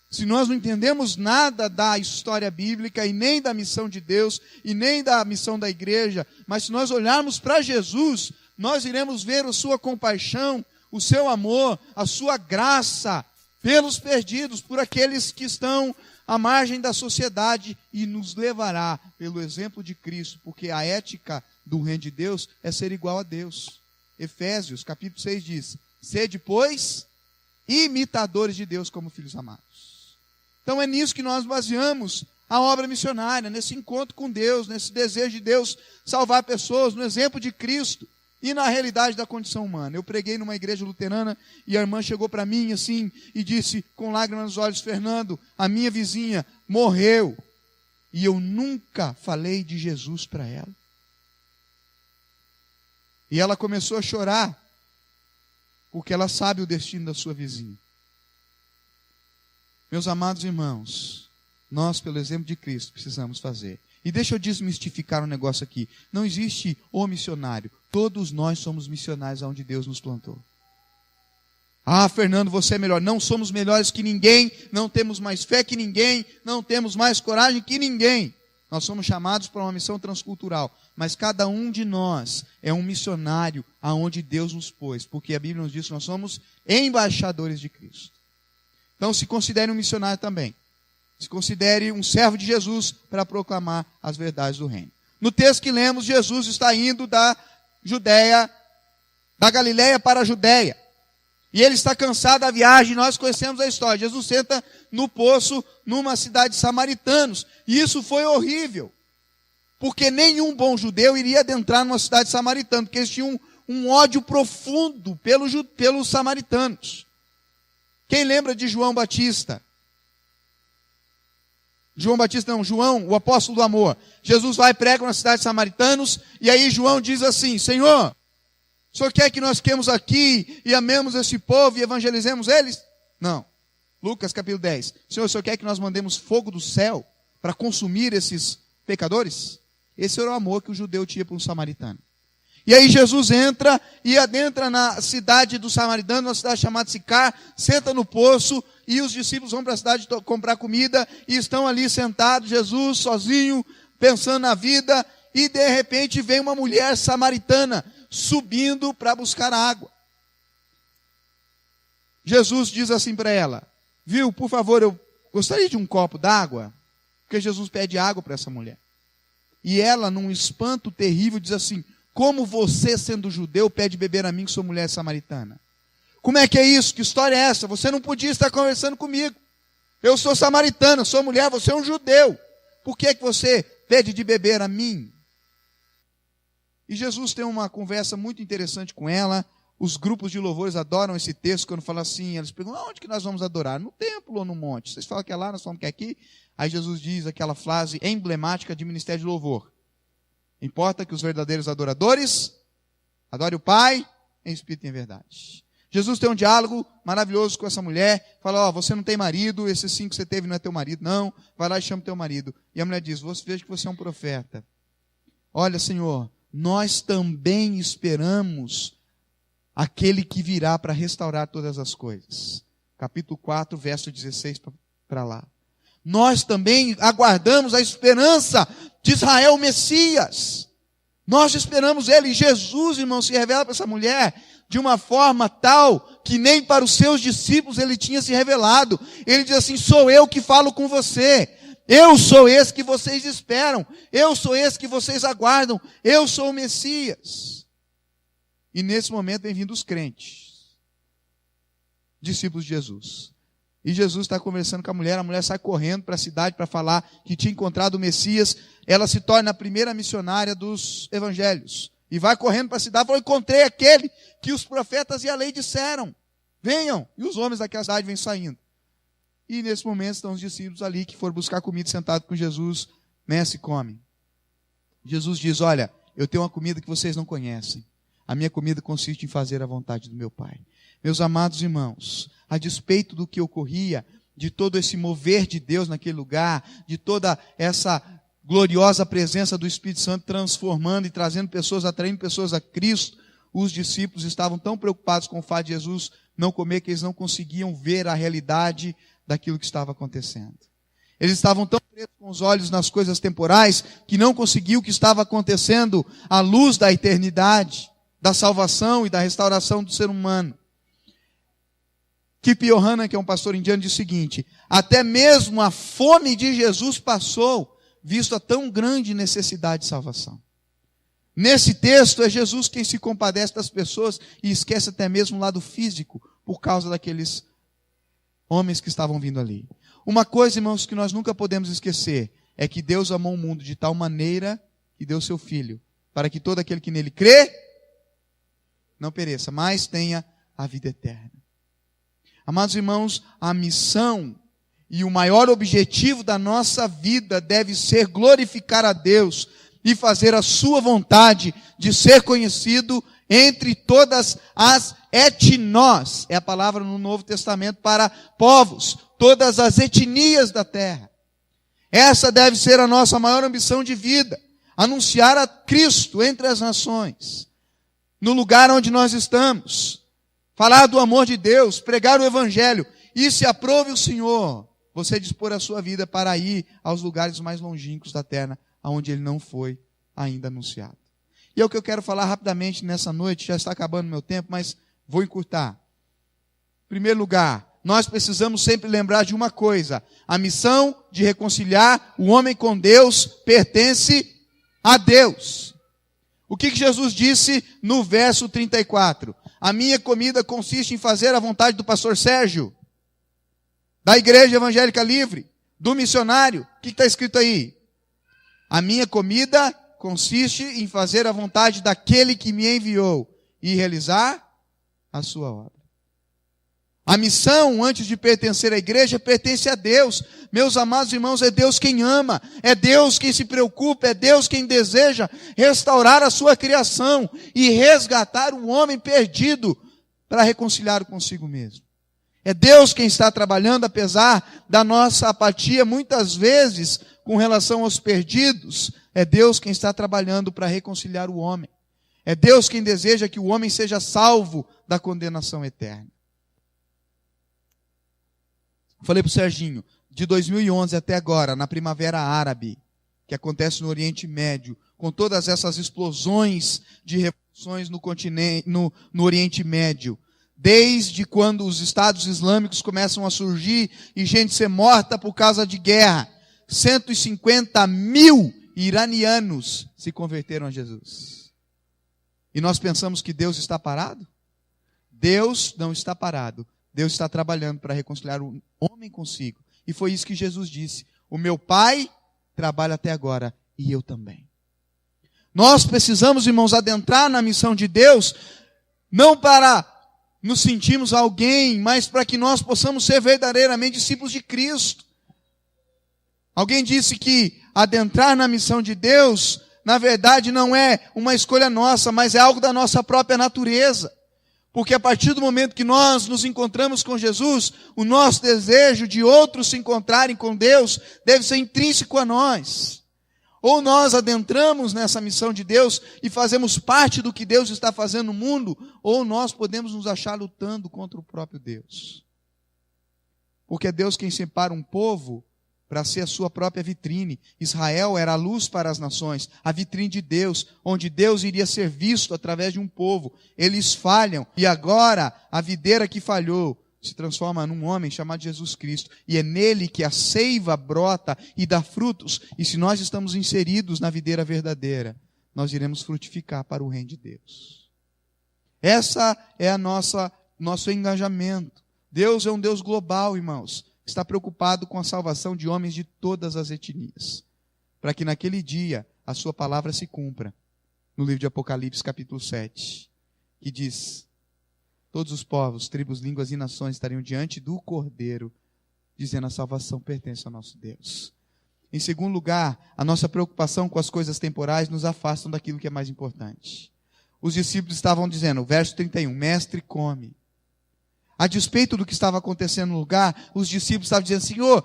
se nós não entendemos nada da história bíblica e nem da missão de Deus e nem da missão da igreja, mas se nós olharmos para Jesus, nós iremos ver a sua compaixão, o seu amor, a sua graça pelos perdidos, por aqueles que estão à margem da sociedade, e nos levará pelo exemplo de Cristo, porque a ética do reino de Deus é ser igual a Deus. Efésios capítulo 6 diz: sede, pois, imitadores de Deus como filhos amados. Então é nisso que nós baseamos a obra missionária, nesse encontro com Deus, nesse desejo de Deus salvar pessoas, no exemplo de Cristo e na realidade da condição humana. Eu preguei numa igreja luterana e a irmã chegou para mim assim e disse com lágrimas nos olhos: Fernando, a minha vizinha morreu e eu nunca falei de Jesus para ela. E ela começou a chorar, porque ela sabe o destino da sua vizinha. Meus amados irmãos, nós, pelo exemplo de Cristo, precisamos fazer. E deixa eu desmistificar um negócio aqui. Não existe o missionário. Todos nós somos missionários aonde Deus nos plantou. Ah, Fernando, você é melhor. Não somos melhores que ninguém, não temos mais fé que ninguém, não temos mais coragem que ninguém. Nós somos chamados para uma missão transcultural, mas cada um de nós é um missionário aonde Deus nos pôs, porque a Bíblia nos diz que nós somos embaixadores de Cristo. Então se considere um missionário também. Se considere um servo de Jesus para proclamar as verdades do reino. No texto que lemos, Jesus está indo da Galileia para a Judéia. E ele está cansado da viagem, nós conhecemos a história. Jesus senta no poço, numa cidade de samaritanos. E isso foi horrível. Porque nenhum bom judeu iria adentrar numa cidade samaritana, porque eles tinham um ódio profundo pelos samaritanos. Quem lembra de João Batista? João, o apóstolo do amor. Jesus vai e prega na cidade de samaritanos, e aí João diz assim: Senhor, o Senhor quer que nós fiquemos aqui e amemos esse povo e evangelizemos eles? Não. Lucas capítulo 10. Senhor, o Senhor quer que nós mandemos fogo do céu para consumir esses pecadores? Esse era o amor que o judeu tinha para um samaritano. E aí Jesus entra e adentra na cidade dos samaritanos, uma cidade chamada Sicar, senta no poço, e os discípulos vão para a cidade comprar comida, e estão ali sentados, Jesus sozinho, pensando na vida, e de repente vem uma mulher samaritana subindo para buscar água. Jesus diz assim para ela: viu, por favor, eu gostaria de um copo d'água, porque Jesus pede água para essa mulher. E ela, num espanto terrível, diz assim: como você, sendo judeu, pede beber a mim, que sou mulher samaritana? Como é que é isso? Que história é essa? Você não podia estar conversando comigo. Eu sou samaritana, sou mulher, você é um judeu. Por que você pede de beber a mim? E Jesus tem uma conversa muito interessante com ela. Os grupos de louvores adoram esse texto, quando fala assim, eles perguntam: onde que nós vamos adorar? No templo ou no monte? Vocês falam que é lá, nós falamos que é aqui. Aí Jesus diz aquela frase emblemática de ministério de louvor: importa que os verdadeiros adoradores adorem o Pai em espírito e em verdade. Jesus tem um diálogo maravilhoso com essa mulher. Fala: você não tem marido, esse sim que você teve não é teu marido, não. Vai lá e chama teu marido. E a mulher diz: veja que você é um profeta. Olha, Senhor, nós também esperamos aquele que virá para restaurar todas as coisas. Capítulo 4, verso 16 para lá. Nós também aguardamos a esperança de Israel, o Messias. Nós esperamos ele. E Jesus, irmão, se revela para essa mulher de uma forma tal que nem para os seus discípulos ele tinha se revelado. Ele diz assim: sou eu que falo com você. Eu sou esse que vocês esperam. Eu sou esse que vocês aguardam. Eu sou o Messias. E nesse momento vem vindo os crentes, discípulos de Jesus. E Jesus está conversando com a mulher sai correndo para a cidade para falar que tinha encontrado o Messias. Ela se torna a primeira missionária dos evangelhos. E vai correndo para a cidade e fala: encontrei aquele que os profetas e a lei disseram. Venham. E os homens daquela cidade vêm saindo. E nesse momento estão os discípulos ali que foram buscar comida sentados com Jesus. Mestre, e comem. Jesus diz: olha, eu tenho uma comida que vocês não conhecem. A minha comida consiste em fazer a vontade do meu Pai. Meus amados irmãos, a despeito do que ocorria, de todo esse mover de Deus naquele lugar, de toda essa gloriosa presença do Espírito Santo transformando e trazendo pessoas, atraindo pessoas a Cristo, os discípulos estavam tão preocupados com o fato de Jesus não comer que eles não conseguiam ver a realidade daquilo que estava acontecendo. Eles estavam tão presos com os olhos nas coisas temporais que não conseguiam o que estava acontecendo à luz da eternidade, da salvação e da restauração do ser humano. Kip Yohanan, que é um pastor indiano, diz o seguinte: até mesmo a fome de Jesus passou, visto a tão grande necessidade de salvação. Nesse texto é Jesus quem se compadece das pessoas e esquece até mesmo o lado físico por causa daqueles homens que estavam vindo ali. Uma coisa, irmãos, que nós nunca podemos esquecer é que Deus amou o mundo de tal maneira que deu seu Filho, para que todo aquele que nele crê não pereça, mas tenha a vida eterna. Amados irmãos, a missão e o maior objetivo da nossa vida deve ser glorificar a Deus e fazer a sua vontade de ser conhecido entre todas as etnós. É a palavra no Novo Testamento para povos, todas as etnias da terra. Essa deve ser a nossa maior ambição de vida. Anunciar a Cristo entre as nações. No lugar onde nós estamos. Falar do amor de Deus, pregar o Evangelho. E se aprove o Senhor, você dispor a sua vida para ir aos lugares mais longínquos da terra, onde ele não foi ainda anunciado. E é o que eu quero falar rapidamente nessa noite, já está acabando meu tempo, mas vou encurtar. Em primeiro lugar, nós precisamos sempre lembrar de uma coisa: a missão de reconciliar o homem com Deus pertence a Deus. O que Jesus disse no verso 34? A minha comida consiste em fazer a vontade do pastor Sérgio, da Igreja Evangélica Livre, do missionário. O que está escrito aí? A minha comida consiste em fazer a vontade daquele que me enviou e realizar a sua obra. A missão, antes de pertencer à igreja, pertence a Deus. Meus amados irmãos, é Deus quem ama, é Deus quem se preocupa, é Deus quem deseja restaurar a sua criação e resgatar o homem perdido para reconciliar consigo mesmo. É Deus quem está trabalhando, apesar da nossa apatia, muitas vezes, com relação aos perdidos. É Deus quem está trabalhando para reconciliar o homem. É Deus quem deseja que o homem seja salvo da condenação eterna. Falei para o Serginho, de 2011 até agora, na Primavera Árabe, que acontece no Oriente Médio, com todas essas explosões de revoluções no continente, no Oriente Médio, desde quando os Estados Islâmicos começam a surgir e gente ser morta por causa de guerra, 150 mil iranianos se converteram a Jesus. E nós pensamos que Deus está parado? Deus não está parado. Deus está trabalhando para reconciliar o homem consigo. E foi isso que Jesus disse: o meu Pai trabalha até agora e eu também. Nós precisamos, irmãos, adentrar na missão de Deus, não para nos sentirmos alguém, mas para que nós possamos ser verdadeiramente discípulos de Cristo. Alguém disse que adentrar na missão de Deus, na verdade, não é uma escolha nossa, mas é algo da nossa própria natureza. Porque a partir do momento que nós nos encontramos com Jesus, o nosso desejo de outros se encontrarem com Deus deve ser intrínseco a nós. Ou nós adentramos nessa missão de Deus e fazemos parte do que Deus está fazendo no mundo, ou nós podemos nos achar lutando contra o próprio Deus. Porque é Deus quem separa um povo para ser a sua própria vitrine. Israel era a luz para as nações, a vitrine de Deus, onde Deus iria ser visto através de um povo. Eles falham, e agora a videira que falhou se transforma num homem chamado Jesus Cristo, e é nele que a seiva brota e dá frutos, e se nós estamos inseridos na videira verdadeira, nós iremos frutificar para o reino de Deus. Essa é a nosso engajamento. Deus é um Deus global, irmãos. Está preocupado com a salvação de homens de todas as etnias, para que naquele dia a sua palavra se cumpra, no livro de Apocalipse capítulo 7, que diz: todos os povos, tribos, línguas e nações estariam diante do Cordeiro, dizendo: a salvação pertence ao nosso Deus. Em segundo lugar, a nossa preocupação com as coisas temporais nos afastam daquilo que é mais importante. Os discípulos estavam dizendo, verso 31, mestre, come. A despeito do que estava acontecendo no lugar, os discípulos estavam dizendo: Senhor,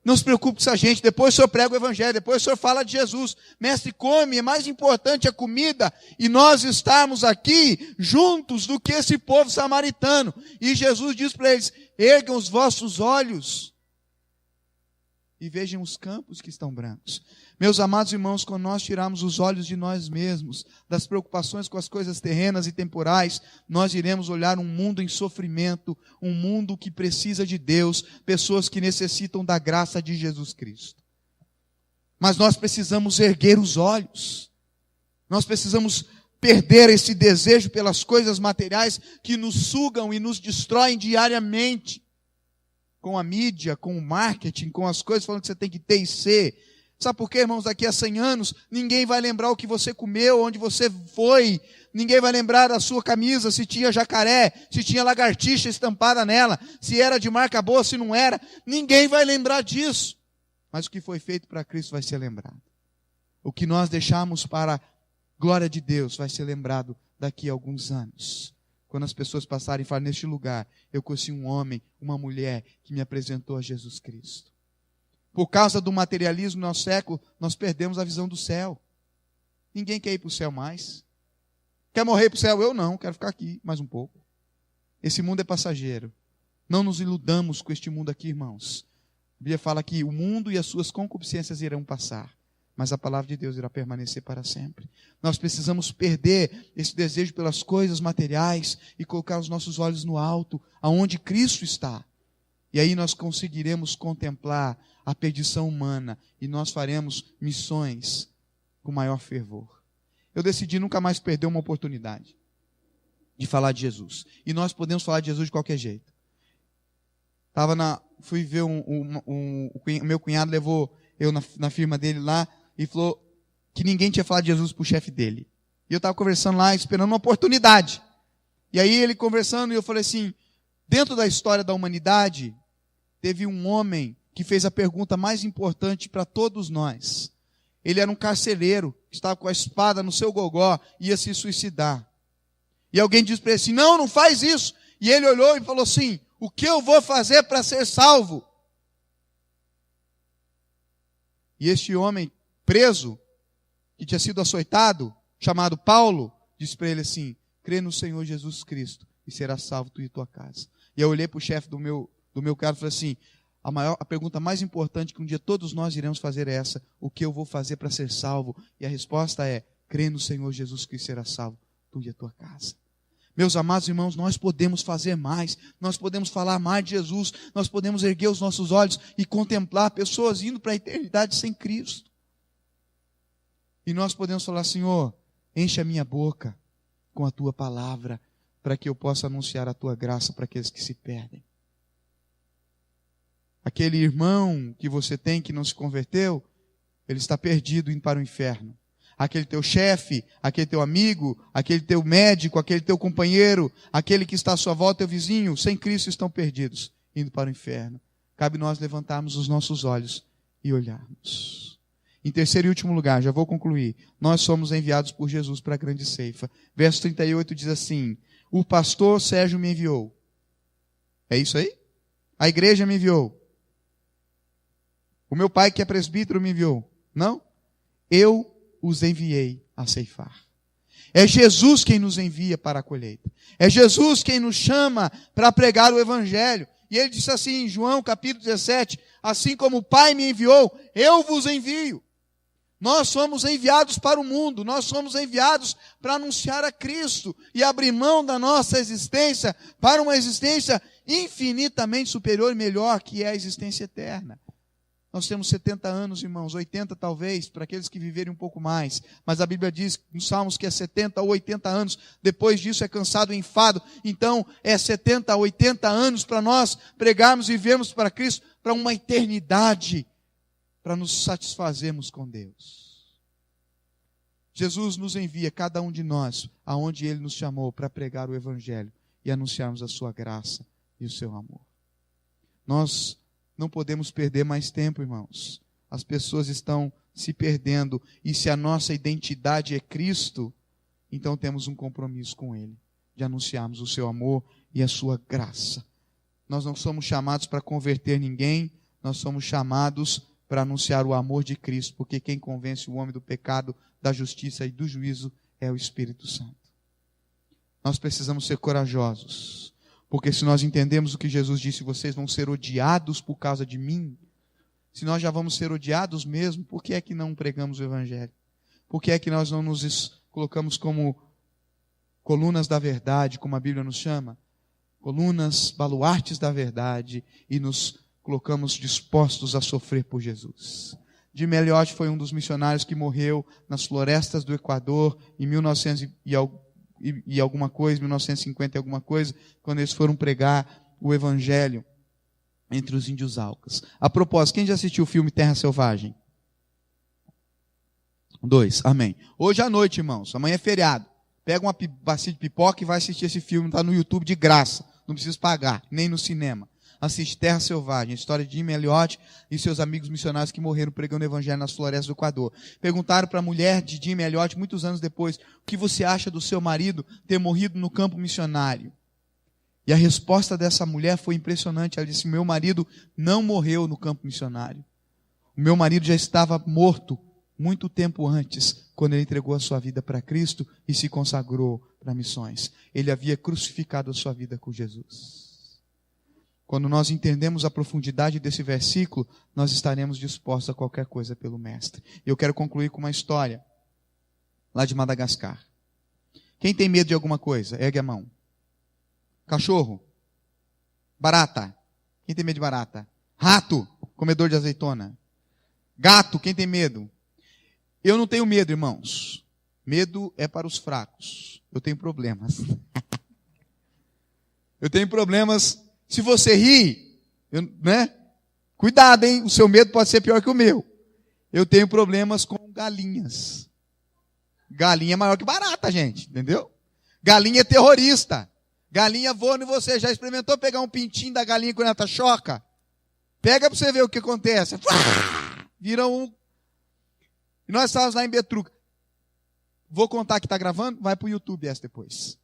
Não se preocupe com essa gente, depois o senhor prega o evangelho, depois o senhor fala de Jesus. Mestre, come, é mais importante a comida e nós estarmos aqui juntos do que esse povo samaritano. E Jesus diz para eles, ergam os vossos olhos e vejam os campos que estão brancos. Meus amados irmãos, quando nós tirarmos os olhos de nós mesmos, das preocupações com as coisas terrenas e temporais, nós iremos olhar um mundo em sofrimento, um mundo que precisa de Deus, pessoas que necessitam da graça de Jesus Cristo. Mas nós precisamos erguer os olhos, nós precisamos perder esse desejo pelas coisas materiais que nos sugam e nos destroem diariamente, com a mídia, com o marketing, com as coisas falando que você tem que ter e ser. Sabe por quê, irmãos? Daqui a 100 anos, ninguém vai lembrar o que você comeu, onde você foi. Ninguém vai lembrar da sua camisa, se tinha jacaré, se tinha lagartixa estampada nela, se era de marca boa, se não era. Ninguém vai lembrar disso. Mas o que foi feito para Cristo vai ser lembrado. O que nós deixamos para a glória de Deus vai ser lembrado daqui a alguns anos. Quando as pessoas passarem e falarem, neste lugar, eu conheci um homem, uma mulher que me apresentou a Jesus Cristo. Por causa do materialismo no nosso século, nós perdemos a visão do céu. Ninguém quer ir para o céu mais. Quer morrer para o céu? Eu não, quero ficar aqui mais um pouco. Esse mundo é passageiro. Não nos iludamos com este mundo aqui, irmãos. A Bíblia fala que o mundo e as suas concupiscências irão passar, mas a palavra de Deus irá permanecer para sempre. Nós precisamos perder esse desejo pelas coisas materiais e colocar os nossos olhos no alto, aonde Cristo está. E aí nós conseguiremos contemplar a perdição humana e nós faremos missões com maior fervor. Eu decidi nunca mais perder uma oportunidade de falar de Jesus. E nós podemos falar de Jesus de qualquer jeito. Fui ver o meu cunhado levou eu na firma dele lá e falou que ninguém tinha falado de Jesus para o chefe dele. E eu estava conversando lá, esperando uma oportunidade. E aí ele conversando e eu falei assim, dentro da história da humanidade, teve um homem que fez a pergunta mais importante para todos nós. Ele era um carcereiro, estava com a espada no seu gogó, ia se suicidar. E alguém disse para ele assim, não faz isso. E ele olhou e falou assim, o que eu vou fazer para ser salvo? E este homem preso, que tinha sido açoitado, chamado Paulo, disse para ele assim, crê no Senhor Jesus Cristo e será salvo tu e tua casa. E eu olhei para o chefe do meu cara e falei assim, a pergunta mais importante que um dia todos nós iremos fazer é essa, o que eu vou fazer para ser salvo? E a resposta é, crê no Senhor Jesus Cristo e será salvo tu e a tua casa. Meus amados irmãos, nós podemos fazer mais, nós podemos falar mais de Jesus, nós podemos erguer os nossos olhos e contemplar pessoas indo para a eternidade sem Cristo. E nós podemos falar, Senhor, enche a minha boca com a tua palavra, para que eu possa anunciar a tua graça para aqueles que se perdem. Aquele irmão que você tem que não se converteu, ele está perdido indo para o inferno. Aquele teu chefe, aquele teu amigo, aquele teu médico, aquele teu companheiro, aquele que está à sua volta, teu vizinho, sem Cristo estão perdidos, indo para o inferno. Cabe nós levantarmos os nossos olhos e olharmos. Em terceiro e último lugar, já vou concluir, nós somos enviados por Jesus para a grande ceifa. Verso 38 diz assim, o pastor Sérgio me enviou. É isso aí? A igreja me enviou. O meu pai que é presbítero me enviou. Não? Eu os enviei a ceifar. É Jesus quem nos envia para a colheita. É Jesus quem nos chama para pregar o evangelho. E ele disse assim em João capítulo 17, assim como o Pai me enviou, eu vos envio. Nós somos enviados para o mundo, nós somos enviados para anunciar a Cristo e abrir mão da nossa existência para uma existência infinitamente superior e melhor, que é a existência eterna. Nós temos 70 anos, irmãos, 80 talvez, para aqueles que viverem um pouco mais. Mas a Bíblia diz nos Salmos que é 70 ou 80 anos. Depois disso é cansado e enfado. Então é 70 ou 80 anos para nós pregarmos e vivermos para Cristo, para uma eternidade, para nos satisfazermos com Deus. Jesus nos envia, cada um de nós, aonde Ele nos chamou para pregar o Evangelho e anunciarmos a sua graça e o seu amor. Nós não podemos perder mais tempo, irmãos. As pessoas estão se perdendo. E se a nossa identidade é Cristo, então temos um compromisso com Ele, de anunciarmos o seu amor e a sua graça. Nós não somos chamados para converter ninguém, nós somos chamados para anunciar o amor de Cristo, porque quem convence o homem do pecado, da justiça e do juízo é o Espírito Santo. Nós precisamos ser corajosos, porque se nós entendemos o que Jesus disse, vocês vão ser odiados por causa de mim, se nós já vamos ser odiados mesmo, por que é que não pregamos o Evangelho? Por que é que nós não nos colocamos como colunas da verdade, como a Bíblia nos chama? Colunas, baluartes da verdade, e nos colocamos dispostos a sofrer por Jesus. Jim Elliot foi um dos missionários que morreu nas florestas do Equador em 1900 e alguma coisa, 1950 e alguma coisa, quando eles foram pregar o Evangelho entre os índios Aucas. A propósito, quem já assistiu o filme Terra Selvagem? 2, amém. Hoje à noite, irmãos, amanhã é feriado. Pega uma bacia de pipoca e vai assistir esse filme, está no YouTube de graça, não precisa pagar, nem no cinema. Assiste Terra Selvagem, a história de Jim Elliot e seus amigos missionários que morreram pregando o Evangelho nas florestas do Equador. Perguntaram para a mulher de Jim Elliot, muitos anos depois, o que você acha do seu marido ter morrido no campo missionário? E a resposta dessa mulher foi impressionante. Ela disse: meu marido não morreu no campo missionário. O meu marido já estava morto muito tempo antes, quando ele entregou a sua vida para Cristo e se consagrou para missões. Ele havia crucificado a sua vida com Jesus. Quando nós entendemos a profundidade desse versículo, nós estaremos dispostos a qualquer coisa pelo Mestre. Eu quero concluir com uma história lá de Madagascar. Quem tem medo de alguma coisa? Ergue a mão. Cachorro? Barata? Quem tem medo de barata? Rato? Comedor de azeitona? Gato? Quem tem medo? Eu não tenho medo, irmãos. Medo é para os fracos. Eu tenho problemas. Eu tenho problemas. Se você ri, cuidado, hein? O seu medo pode ser pior que o meu. Eu tenho problemas com galinhas. Galinha é maior que barata, gente, entendeu? Galinha é terrorista. Galinha voa em você. Já experimentou pegar um pintinho da galinha quando ela está choca? Pega para você ver o que acontece. Vira um... E nós estávamos lá em Betruca. Vou contar que está gravando, vai para o YouTube essa depois.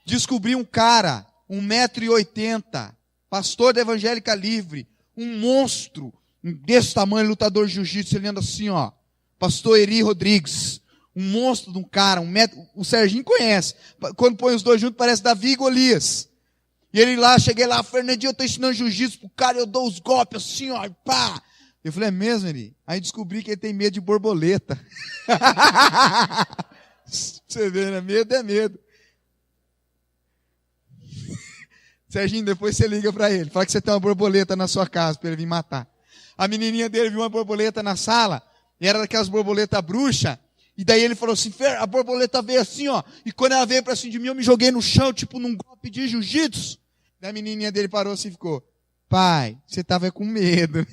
Descobri um cara, 1,80 m, pastor da Evangélica Livre, um monstro, desse tamanho, lutador de jiu-jitsu, ele anda assim, ó. Pastor Eri Rodrigues, um monstro de um cara, 1 metro, o Serginho conhece. Quando põe os dois juntos, parece Davi e Golias. E ele lá, cheguei lá, Fernandinho, eu estou ensinando jiu-jitsu pro cara, eu dou os golpes assim, ó, e pá. Eu falei, é mesmo, Eri? Aí descobri que ele tem medo de borboleta. Você vê, né? Medo é medo. Serginho, depois você liga para ele. Fala que você tem uma borboleta na sua casa para ele vir matar. A menininha dele viu uma borboleta na sala. E era daquelas borboletas bruxas. E daí ele falou assim, a borboleta veio assim, ó. E quando ela veio para cima de mim, eu me joguei no chão, tipo num golpe de jiu-jitsu. Daí a menininha dele parou assim e ficou, pai, você estava com medo.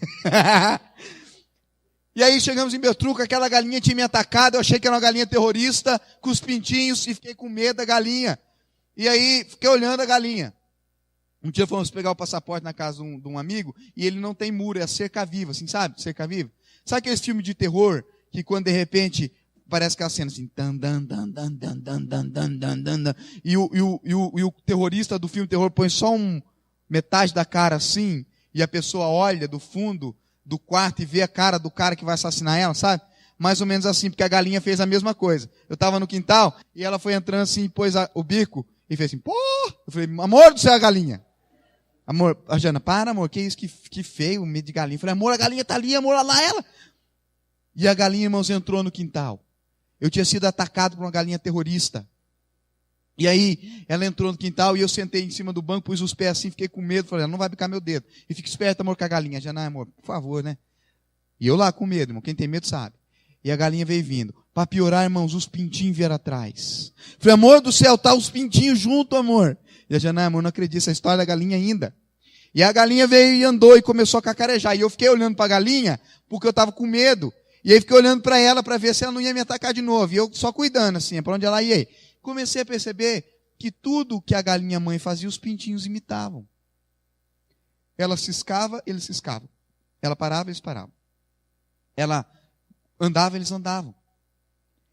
E aí chegamos em Betruca, aquela galinha tinha me atacado. Eu achei que era uma galinha terrorista, com os pintinhos, e fiquei com medo da galinha. E aí fiquei olhando a galinha. Um dia fomos pegar o passaporte na casa de um amigo, e ele não tem muro, é cerca viva, assim, sabe? Cerca viva. Sabe aqueles filmes de terror, que quando de repente parece aquela cena assim, e o terrorista do filme terror põe só metade da cara assim, e a pessoa olha do fundo do quarto e vê a cara do cara que vai assassinar ela, sabe? Mais ou menos assim, porque a galinha fez a mesma coisa. Eu estava no quintal, e ela foi entrando assim, pôs o bico, e fez assim, pô! Eu falei, amor do céu, a galinha. Amor, a Jana, para, amor, que isso, que feio, medo de galinha. Eu falei, amor, a galinha tá ali, amor, olha lá ela. E a galinha, irmãos, entrou no quintal. Eu tinha sido atacado por uma galinha terrorista. E aí, ela entrou no quintal e eu sentei em cima do banco, pus os pés assim, fiquei com medo, falei, ela não vai picar meu dedo. E fica esperto, amor, com a galinha. Jana, amor, por favor, né? E eu lá com medo, irmão, quem tem medo sabe. E a galinha veio vindo. Para piorar, irmãos, os pintinhos vieram atrás. Falei, amor do céu, tá os pintinhos junto, amor. E a Jana, amor, não acredito, essa história da galinha ainda. E a galinha veio e andou e começou a cacarejar. E eu fiquei olhando para a galinha, porque eu estava com medo. E aí fiquei olhando para ela para ver se ela não ia me atacar de novo. E eu só cuidando assim, para onde ela ia. Comecei a perceber que tudo que a galinha mãe fazia, os pintinhos imitavam. Ela ciscava, eles ciscavam. Ela parava, eles paravam. Ela andava, eles andavam.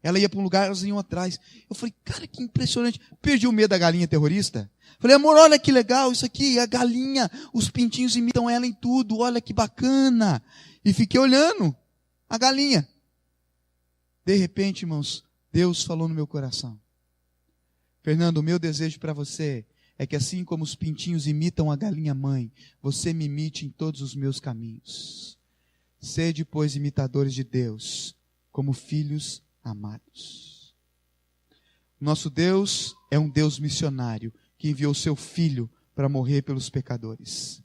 Ela ia para um lugar, elas iam atrás. Eu falei, cara, que impressionante. Perdi o medo da galinha terrorista. Falei, amor, olha que legal isso aqui. A galinha, os pintinhos imitam ela em tudo. Olha que bacana. E fiquei olhando a galinha. De repente, irmãos, Deus falou no meu coração. Fernando, o meu desejo para você é que assim como os pintinhos imitam a galinha mãe, você me imite em todos os meus caminhos. Sede, pois, imitadores de Deus, como filhos amados. Nosso Deus é um Deus missionário que enviou seu Filho para morrer pelos pecadores.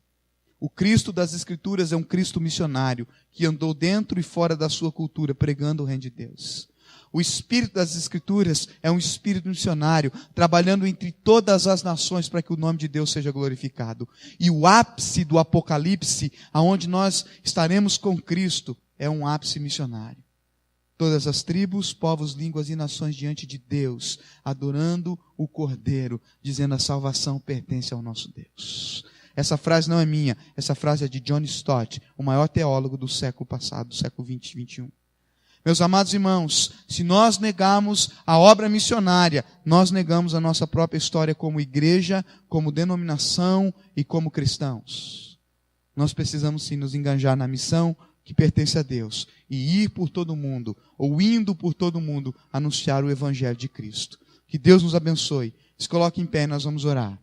O Cristo das Escrituras é um Cristo missionário que andou dentro e fora da sua cultura pregando o reino de Deus. O Espírito das Escrituras é um Espírito missionário trabalhando entre todas as nações para que o nome de Deus seja glorificado. E o ápice do Apocalipse, aonde nós estaremos com Cristo, é um ápice missionário. Todas as tribos, povos, línguas e nações diante de Deus, adorando o Cordeiro, dizendo a salvação pertence ao nosso Deus. Essa frase não é minha, essa frase é de John Stott, o maior teólogo do século passado, do século 20 e 21. Meus amados irmãos, se nós negarmos a obra missionária, nós negamos a nossa própria história como igreja, como denominação e como cristãos. Nós precisamos sim nos engajar na missão que pertence a Deus e ir por todo mundo, ou indo por todo mundo, anunciar o Evangelho de Cristo. Que Deus nos abençoe. Se coloque em pé e nós vamos orar.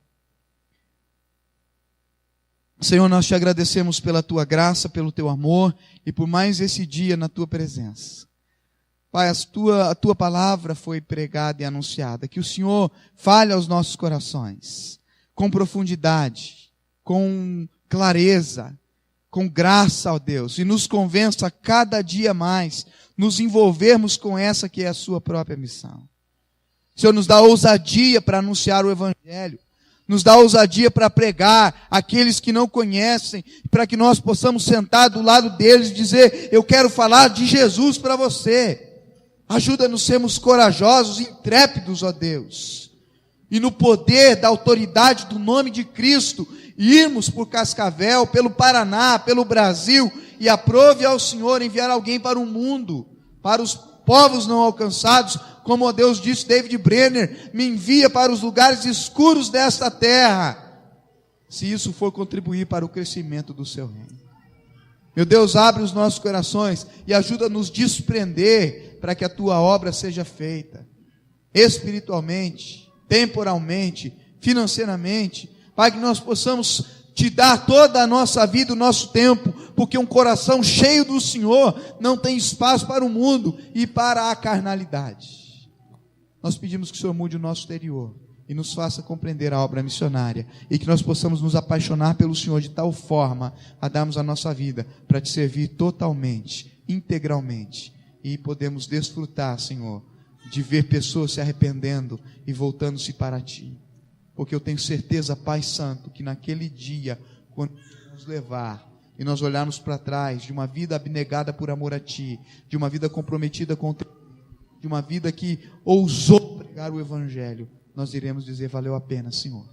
Senhor, nós te agradecemos pela tua graça, pelo teu amor e por mais esse dia na tua presença. Pai, a tua palavra foi pregada e anunciada. Que o Senhor fale aos nossos corações, com profundidade, com clareza, com graça, ó Deus, e nos convença cada dia mais, nos envolvermos com essa que é a sua própria missão. O Senhor nos dá ousadia para anunciar o Evangelho, nos dá ousadia para pregar aqueles que não conhecem, para que nós possamos sentar do lado deles e dizer, eu quero falar de Jesus para você. Ajuda-nos a sermos corajosos, intrépidos, ó Deus. E no poder da autoridade do nome de Cristo, irmos por Cascavel, pelo Paraná, pelo Brasil, e aprove ao Senhor enviar alguém para o mundo, para os povos não alcançados, como ó Deus disse, David Brenner, me envia para os lugares escuros desta terra, se isso for contribuir para o crescimento do seu reino. Meu Deus, abre os nossos corações e ajuda a nos desprender para que a tua obra seja feita, espiritualmente, temporalmente, financeiramente, para que nós possamos te dar toda a nossa vida, o nosso tempo, porque um coração cheio do Senhor não tem espaço para o mundo e para a carnalidade. Nós pedimos que o Senhor mude o nosso exterior e nos faça compreender a obra missionária e que nós possamos nos apaixonar pelo Senhor de tal forma a darmos a nossa vida para te servir totalmente, integralmente, e podemos desfrutar, Senhor, de ver pessoas se arrependendo e voltando-se para ti. Porque eu tenho certeza, Pai Santo, que naquele dia, quando nos levar e nós olharmos para trás de uma vida abnegada por amor a Ti, de uma vida comprometida com Teu, de uma vida que ousou pregar o Evangelho, nós iremos dizer, valeu a pena, Senhor.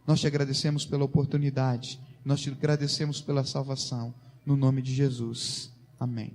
Nós te agradecemos pela oportunidade, nós te agradecemos pela salvação, no nome de Jesus. Amém.